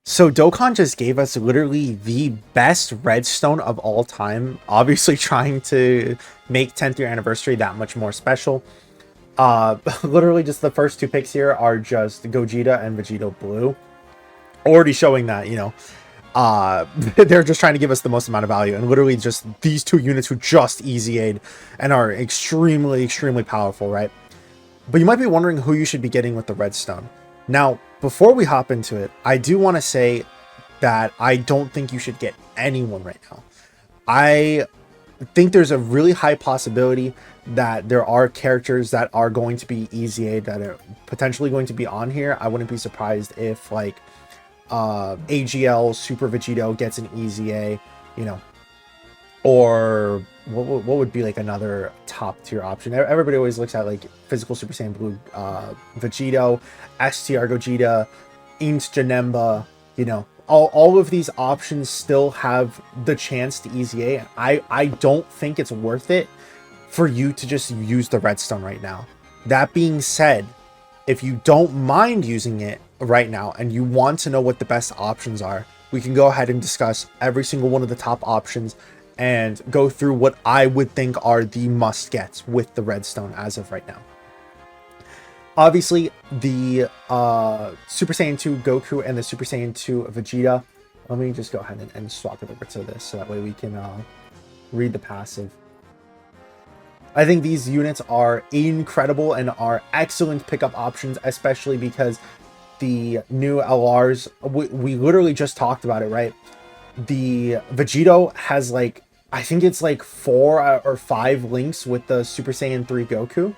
So Dokkan just gave us literally the best redstone of all time. Obviously trying to make 10th year anniversary that much more special. Literally just the first two picks here are just Gogeta and Vegito Blue. Already showing that, they're just trying to give us the most amount of value. And literally just these two units who just easy aid and are extremely, extremely powerful, right? But you might be wondering who you should be getting with the redstone. Now, before we hop into it, I do want to say that I don't think you should get anyone right now. I think there's a really high possibility that there are characters that are going to be easy aid that are potentially going to be on here. I wouldn't be surprised if like AGL Super Vegito gets an easy A, you know, or what would be like another top tier option. Everybody always looks at like physical Super Saiyan Blue Vegito, STR Gogeta, Int Janemba, all of these options still have the chance to easy A. I don't think it's worth it for you to just use the redstone right now. That being said, if you don't mind using it right now and you want to know what the best options are, we can go ahead and discuss every single one of the top options and go through what I would think are the must gets with the redstone as of right now. Obviously, the Super Saiyan 2 Goku and the Super Saiyan 2 Vegeta. Let me just go ahead and swap it over to this so that way we can read the passive. I think these units are incredible and are excellent pickup options, especially because the new LRs, we literally just talked about it, right? The Vegito has like, I think it's like 4 or 5 links with the Super Saiyan 3 Goku.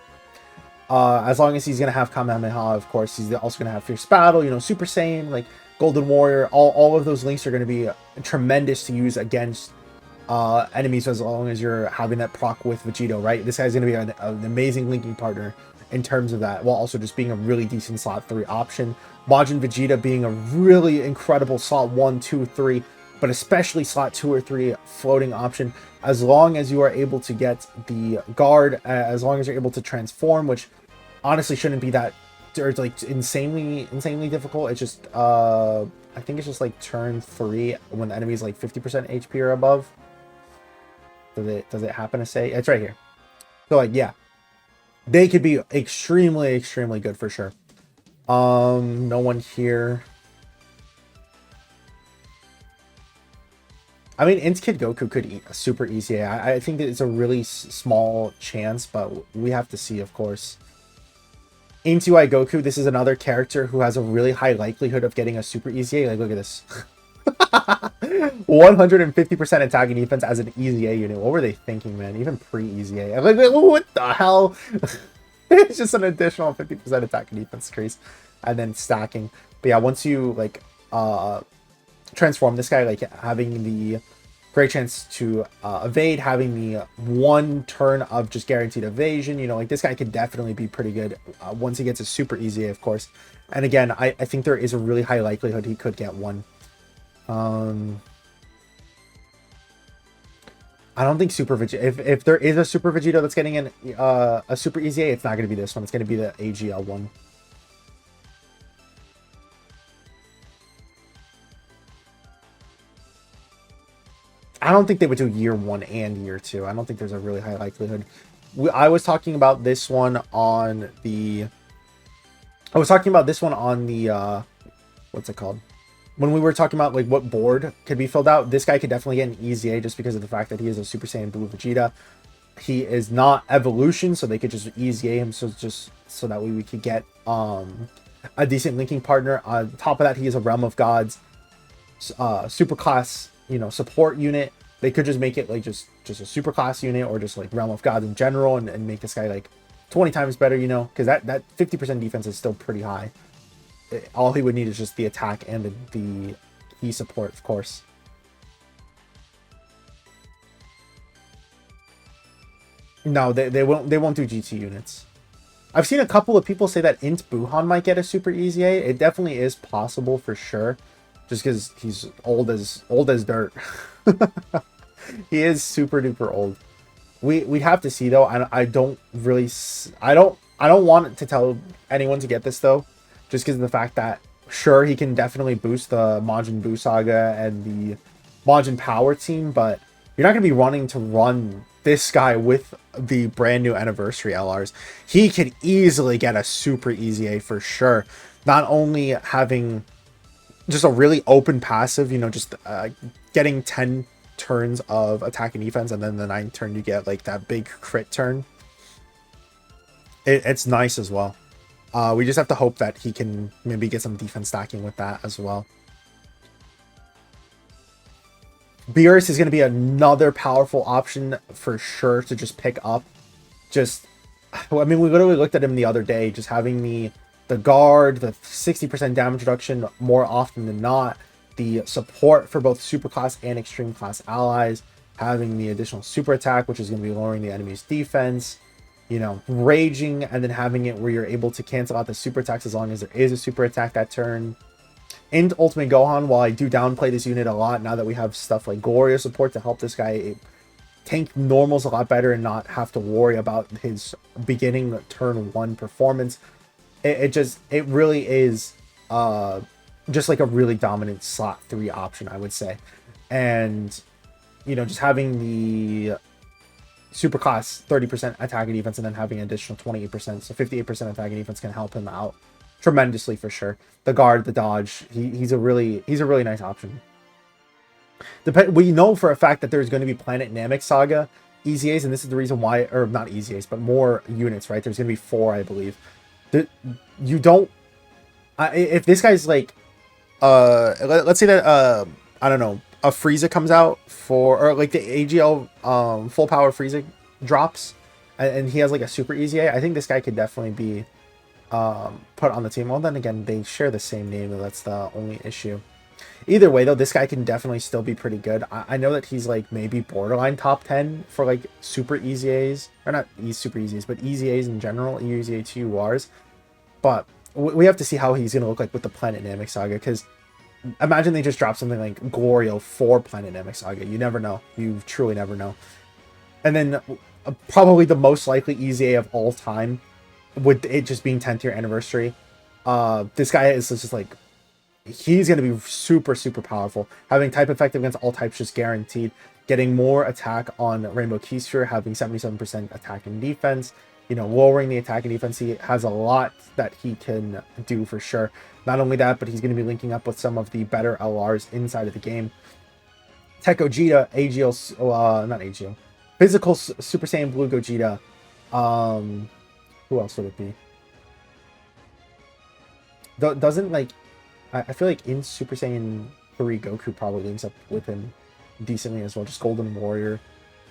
As long as he's going to have Kamehameha, of course, he's also going to have Fierce Battle, Super Saiyan, like Golden Warrior. All of those links are going to be tremendous to use against enemies as long as you're having that proc with Vegito, right? This guy's going to be an amazing linking partner in terms of that, while also just being a really decent slot 3 option. Majin Vegeta being a really incredible slot 1, 2, 3, but especially slot 2 or 3 floating option, as long as you are able to get the guard, as long as you're able to transform, which honestly shouldn't be that like insanely difficult. It's just I think it's just like turn 3 when the enemy is like 50% HP or above. Does it happen to say it's right here? So like, yeah, they could be extremely good for sure. No one here. I mean, Int Kid Goku could eat a super easy. I think that it's a really small chance, but we have to see, of course. Int UI Goku, this is another character who has a really high likelihood of getting a super easy A. Like, look at this. 150% attack and defense as an easy A unit. What were they thinking, man? Even pre-easy A. I'm like, what the hell? It's just an additional 50% attack and defense increase. And then stacking. But yeah, once you, like, transform this guy, like having the great chance to evade, having the 1 turn of just guaranteed evasion, like this guy could definitely be pretty good once he gets a super easy A, of course. And again, I think there is a really high likelihood he could get one. I don't think Super Vegeta, if there is a Super Vegeta that's getting a super easy A, it's not going to be this one. It's going to be the AGL one. I don't think they would do year 1 and year 2. I don't think there's a really high likelihood. I was talking about this one on the... what's it called? When we were talking about like what board could be filled out, this guy could definitely get an easy A just because of the fact that he is a Super Saiyan Blue Vegeta. He is not evolution, so they could just easy A him, so that way we could get a decent linking partner. On top of that, he is a Realm of Gods super class, support unit. They could just make it like just a super class unit, or just like Realm of Gods in general, and make this guy like 20 times better, because that 50% defense is still pretty high. All he would need is just the attack and the E support, of course. No, they won't do GT units. I've seen a couple of people say that Int Buhan might get a super easy A. It definitely is possible for sure, just because he's old as dirt. He is super duper old. We'd have to see though. I don't want to tell anyone to get this though, just because of the fact that Sure, he can definitely boost the Majin Buu Saga and the Majin Power team, but you're not going to be running to run this guy with the brand new anniversary LRs. He could easily get a super easy A for sure. Not only having just a really open passive, just getting 10 turns of attack and defense, and then the ninth turn you get like that big crit turn. It's nice as well. We just have to hope that he can maybe get some defense stacking with that as well. Beerus is going to be another powerful option for sure to just pick up. I mean, we literally looked at him the other day, just having the guard, the 60% damage reduction more often than not, the support for both super class and extreme class allies, having the additional super attack, which is going to be lowering the enemy's defense, raging, and then having it where you're able to cancel out the super attacks as long as there is a super attack that turn. And Ultimate Gohan, while I do downplay this unit a lot, now that we have stuff like Gloria support to help this guy tank normals a lot better and not have to worry about his beginning turn 1 performance, it really is just like a really dominant slot 3 option, I would say. And just having the super class 30% attack and defense, and then having an additional 28%, so 58% attack and defense can help him out tremendously for sure. The guard, the dodge, he's a really nice option. We know for a fact that there's going to be Planet Namek Saga EZAs, and this is the reason why, or not EZAs, but more units, right? There's going to be 4, I believe. You don't, if this guy's like, let's say that, I don't know, a Frieza comes out or like the AGL full power Frieza drops, and he has like a super EZA, I think this guy could definitely be put on the team. Well, then again, they share the same name, and that's the only issue. Either way, though, this guy can definitely still be pretty good. I know that he's like maybe borderline top 10 for like super EZAs, or not super EZAs, but EZAs in general, EZA 2 URs. But we have to see how he's going to look like with the Planet Namek Saga, because imagine they just drop something like Glorio for Planet Namek Saga. You never know. You truly never know. And then probably the most likely EZA of all time, with it just being 10th year anniversary, this guy is just like, he's going to be super, super powerful. Having type effective against all types just guaranteed. Getting more attack on Rainbow Keysphere, having 77% attack and defense. Lowering the attack and defense. He has a lot that he can do for sure. Not only that, but he's going to be linking up with some of the better LRs inside of the game. Tech Gogeta, AGL, not AGL. Physical Super Saiyan Blue Gogeta. Who else would it be? Doesn't like... I feel like in Super Saiyan 3, Goku probably links up with him decently as well. Just Golden Warrior.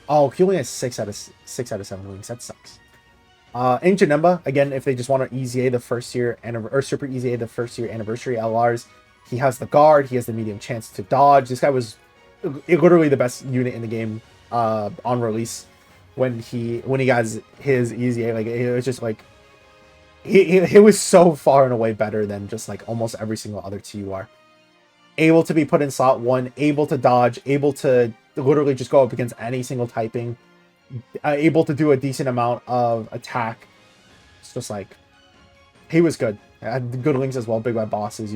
Oh, he only has 6 out of 7 links. That sucks. In Janemba, again, if they just want to EZA the first year, or Super EZA the first year anniversary LRs, he has the guard, he has the medium chance to dodge. This guy was literally the best unit in the game on release when he got his EZA. Like, it was just like, he was so far and away better than just like almost every single other TUR. Able to be put in slot 1, able to dodge, able to literally just go up against any single typing, able to do a decent amount of attack. It's just like, he was good. Had good links as well, big bad bosses,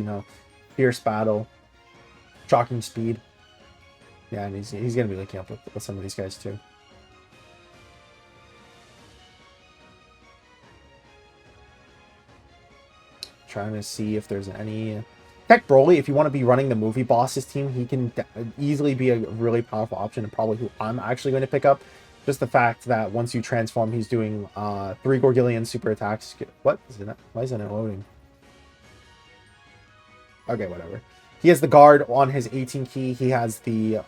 fierce battle, shocking speed. Yeah, and he's gonna be linking up with some of these guys too. Trying to see if there's any... Tech Broly, if you want to be running the movie bosses team, he can easily be a really powerful option, and probably who I'm actually going to pick up. Just the fact that once you transform, he's doing 3 Gorgillion super attacks. What? Why isn't it loading? Okay, whatever. He has the guard on his 18 key. He has the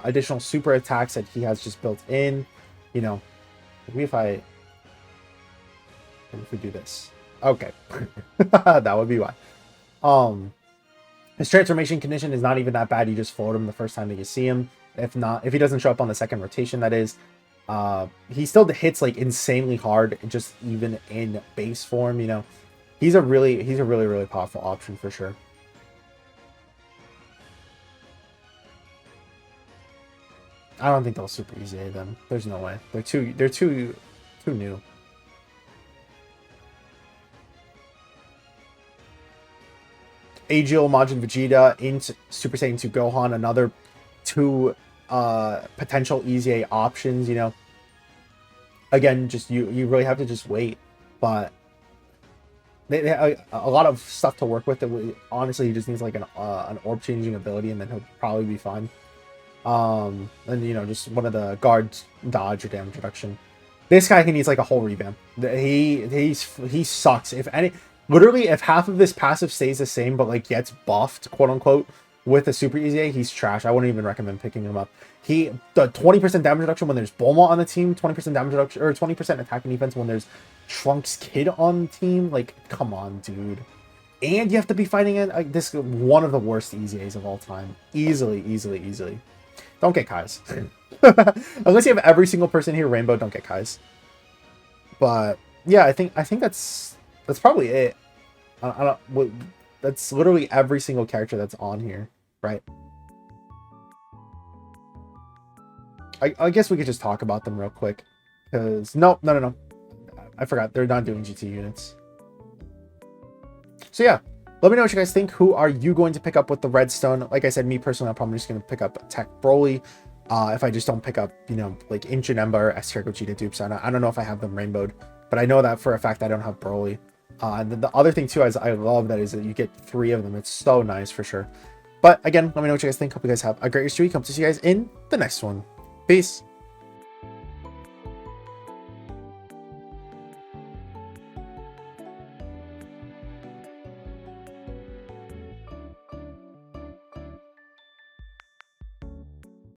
additional super attacks that he has just built in. Maybe if we do this. Okay. That would be why. His transformation condition is not even that bad. You just float him the first time that you see him. If he doesn't show up on the second rotation, that is. He still hits like insanely hard, just even in base form. He's a really, really powerful option for sure. I don't think they'll super easy them. There's no way. They're too new. Agil, Majin Vegeta into Super Saiyan 2 Gohan, another 2 potential easy A options, you know. Again, just you really have to just wait, but they a lot of stuff to work with. That honestly, he just needs like an orb changing ability, and then he'll probably be fine. And you know, just one of the guards dodge or damage reduction. This guy, he needs like a whole revamp. He sucks. If any, literally, if half of his passive stays the same, but like gets buffed, quote unquote, with a super easy A, he's trash. I wouldn't even recommend picking him up. The 20% damage reduction when there's Bulma on the team, 20% damage reduction or 20% attack and defense when there's Trunks Kid on the team. Like, come on, dude. And you have to be fighting in this one of the worst easy A's of all time. Easily. Don't get Kai's. Unless you have every single person here Rainbow, don't get Kai's. But yeah, I think that's probably it. I don't. That's literally every single character that's on here, right? I guess we could just talk about them real quick, because no, I forgot, they're not doing GT units. So yeah, let me know what you guys think. Who are you going to pick up with the redstone? Like I said, me personally, I'm probably just going to pick up Tech Broly. If I just don't pick up, you know, like Ancient Ember, S-Tier Gogeta dupes. I don't know if I have them rainbowed, but I know that for a fact I don't have Broly. And then the other thing too is I love that is that you get 3 of them. It's so nice for sure. But again, let me know what you guys think. Hope you guys have a great rest of your week. Hope to see you guys in the next one. Peace.